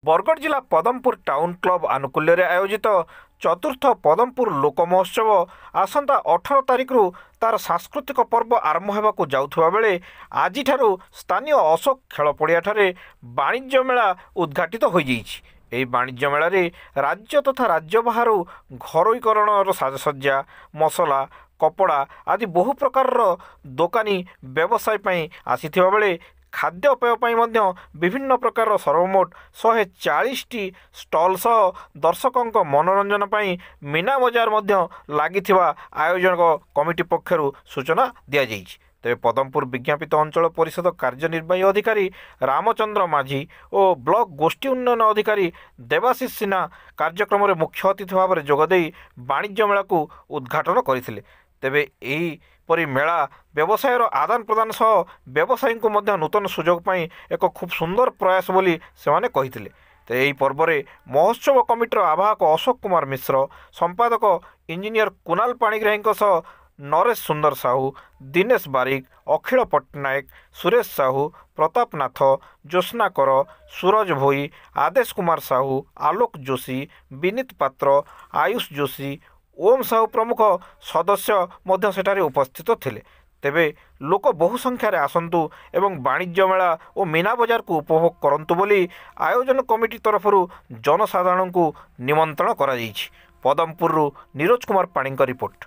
बरगढ़ जिला Padampur town club आनुकूल्य आयोजित चतुर्थ पदमपुर लोक महोत्सव आसंता 18 तारिख रु तार सांस्कृतिक पर्व आरंभ होगा जाउथुवा बेले आज स्थानीय अशोक खेल पड़िया वाणिज्य मेला उद्घाटित हो जाइछि। वाणिज्य मेल राज्य तथा राज्य बाहर घरोईकरण साजसज्जा मसला कपड़ा आदि बहु प्रकार दोकानी व्यवसाय आसीथिबा बेले खाद्यपेय विभिन्न प्रकार सर्वमोट 140 टी स्टल सह दर्शकों मनोरंजन पर मीना बजार लगी आयोजक कमिटी पक्षर सूचना दि जाइए। तेरे पदमपुर विज्ञापित अंचल परिषद कार्यनिर्वाही अधिकारी रामचंद्र माझी और ब्लॉक गोष्ठी उन्नयन अधिकारी देवाशीष सिन्हा कार्यक्रम में मुख्य अतिथि भाव में जोगदे वाणिज्य मेला को उद्घाटन करते। तेबे यही परी मेला व्यवसाय आदान प्रदान सह व्यवसायी को नूतन सुजोग पाई एक खूब सुंदर प्रयास बोली सेमाने कहिथिले। तो यही पर्व में महोत्सव कमिटर आवाहक अशोक कुमार मिश्र संपादक इंजीनियर कुणाल पाणिग्राही सह नरेश सुंदर साहू दिनेश बारिक अखिल पट्टनायक सुरेश साहू प्रताप नाथ ज्योत्ना कर सूरज भोई आदेश कुमार साहू आलोक जोशी विनीत पात्र आयुष जोशी ओम साहू प्रमुख सदस्य सेठारे उपस्थित थिले। तेबे लोक बहु संख्यार आसंतु एवं वाणिज्य मेला और मीना बजार को उपभोग करंतु बोली आयोजन कमिटी तरफ जनसाधारण को निमंत्रण करा जाइछि। पदमपुर नीरज कुमार पाणी रिपोर्ट।